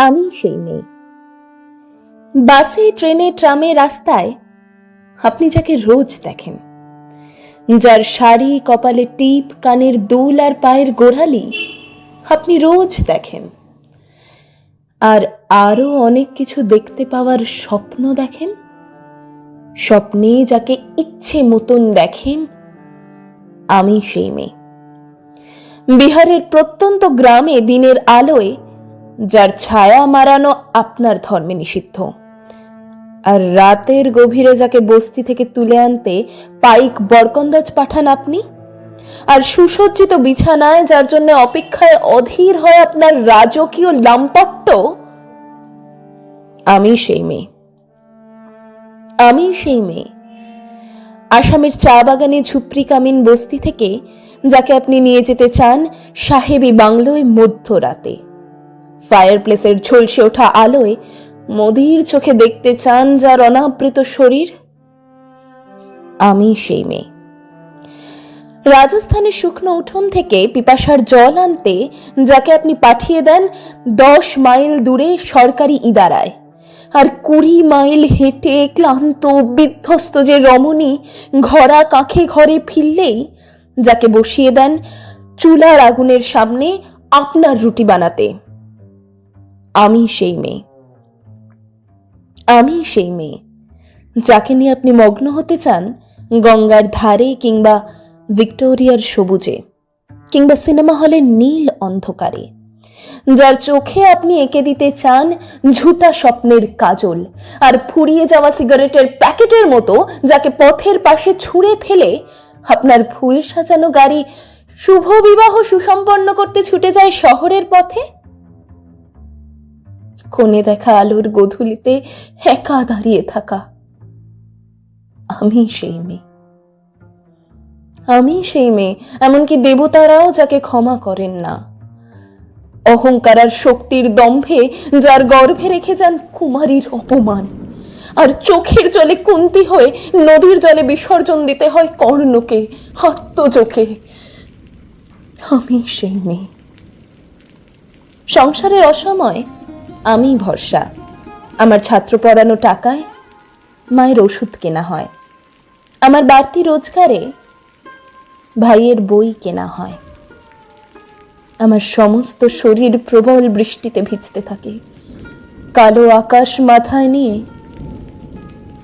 আমি সেই মেয়ে। বাসে, ট্রেনে, ট্রামে, রাস্তায় আপনি যাকে রোজ দেখেন, যার শাড়ি, কপালে টিপ, কানের দুল আর পায়ের গোড়ালি আপনি রোজ দেখেন, আর আরো অনেক কিছু দেখতে পাওয়ার স্বপ্ন দেখেন। স্বপ্নে যাকে ইচ্ছে মতন দেখেন, আমি সেই মেয়ে। বিহারের প্রত্যন্ত গ্রামে দিনের আলোয় যার ছায়া মারানো আপনার ধর্মে নিষিদ্ধ, আর রাতের গভীরে যাকে বস্তি থেকে তুলে আনতে পাইক বরকন্দাজ পাঠান আপনি, আর সুসজ্জিত বিছানায় যার জন্য অপেক্ষায় অধীর হয় আপনার রাজকীয় লাম্পট্য, আমি সেই মেয়ে। আমি সেই মেয়ে। আসামের চা বাগানে ঝুপড়ি কামিন বস্তি থেকে যাকে আপনি নিয়ে যেতে চান সাহেবী বাংলোয় মধ্যরাতে, ফায়ার প্লেসের ঝলসে ওঠা আলোয় মদির চোখে দেখতে চান যার অনাবৃত শরীর, আমি সেই মেয়ে। রাজস্থানের শুকনো উঠোন থেকে পিপাসার জল আনতে যাকে আপনি পাঠিয়ে দেন 10 মাইল দূরে সরকারি ইদারায়, আর 20 মাইল হেঁটে ক্লান্ত বিধ্বস্ত যে রমণী ঘরা কাঁখে ঘরে ফিরলেই যাকে বসিয়ে দেন চুলার আগুনের সামনে আপনার রুটি বানাতে, আমি সেই মেয়ে। আমি সেই মেয়ে যাকে নিয়ে আপনি মগ্ন হতে চান গঙ্গার ধারে, কিংবা ভিক্টোরিয়ার সবুজে, কিংবা সিনেমা হলের নীল অন্ধকারে, যার চোখে আপনি এঁকে দিতে চান ঝুটা স্বপ্নের কাজল, আর ফুরিয়ে যাওয়া সিগারেটের প্যাকেটের মতো যাকে পথের পাশে ছুঁড়ে ফেলে আপনার ফুল সাজানো গাড়ি শুভ বিবাহ সুসম্পন্ন করতে ছুটে যায় শহরের পথে। কোণে দেখা আলোর গোধূলিতে একা দাঁড়িয়ে থাকা, আমি সেই মেয়ে। আমি সেই মেয়ে, এমনকি দেবতারাও যাকে ক্ষমা করেন না। অহংকার আর শক্তির দম্ভে যার গর্ভে রেখে যান কুমারীর অপমান, আর চোখের জলে কুন্তি হয়ে নদীর জলে বিসর্জন দিতে হয় কর্ণকে আত্মচোখে, আমি সেই মেয়ে। সংসারের অসময় আমি ভরসা। আমার ছাত্র পড়ানো টাকায় মায়ের ওষুধ কেনা হয়, আমার বাড়তি রোজগারে ভাইয়ের বই কেনা হয়। আমার সমস্ত শরীর প্রবল বৃষ্টিতে ভিজতে থাকে, কালো আকাশ মাথায় নিয়ে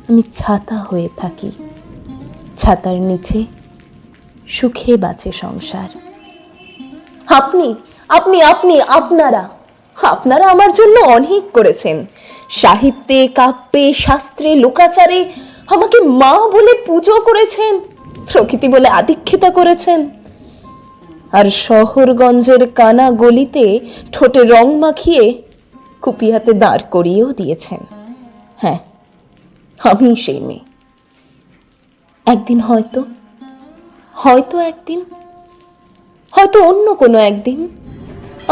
আমি ছাতা হয়ে থাকি। ছাতার নিচে সুখে বাঁচে সংসার। আপনি আপনি আপনি আপনারা আপনারা আমার জন্য অনেক করেছেন। সাহিত্যে, কাব্যে, শাস্ত্রে, লোকাচারে আমাকে মা বলে পুজো করেছেন, প্রকৃতি বলে আদিক্ষেতা করেছেন, আর শহরগঞ্জের কানা গলিতে ঠোঁটে রং মাখিয়ে কুপিয়াতে দাঁড় করিয়েও দিয়েছেন। হ্যাঁ, আমি সেই মেয়ে। একদিন হয়তো একদিন, হয়তো অন্য কোনো একদিন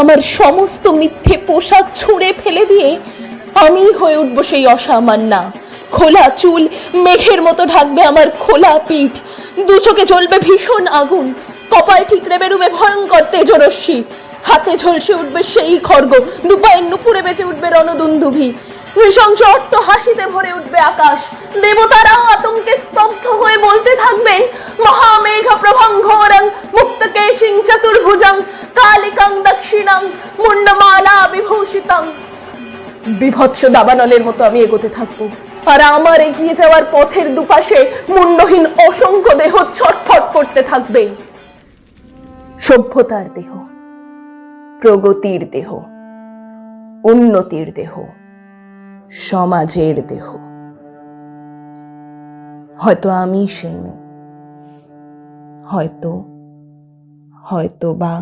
আমার সমস্ত মিথ্যে পোশাক ছুঁড়ে ফেলে দিয়ে আমি হয়ে উঠবো সেই অসামান্যা। খোলা চুল মেঘের মতো ঢাকবে আমার খোলা পিঠ, দু চোখে জ্বলবে ভীষণ আগুন, কপাল ঠিকরে বেরুবে ভয়ঙ্কর তেজরশ্মি, হাতে ঝলসে উঠবে সেই খড়গ, দুপায়ের নুপুরে বেঁচে উঠবে রণদুন্দুভি, নৃশংস অট্ট হাসিতে ভরে উঠবে আকাশ। দেবতারাও আতঙ্কে স্তব্ধ হয়ে বলতে থাকবেন মহামেঘ প্রভং ঘোরং মুক্তকেশিং চতুর্ভুজং কালিকাং দক্ষিণাং মুন্ডমালা বিভূষিতং। বিভৎস দাবানলের মতো আমি এগোতে থাকবো, আর আমার এগিয়ে যাওয়ার পথের দুপাশে মুন্ডহীন অসংখ্য দেহ ছটফট করতে থাকবে। সভ্যতার দেহ, প্রগতির দেহ, উন্নতির দেহ, সমাজের দেহ। হয়তো আমি সেই মেয়ে, হয়তো বা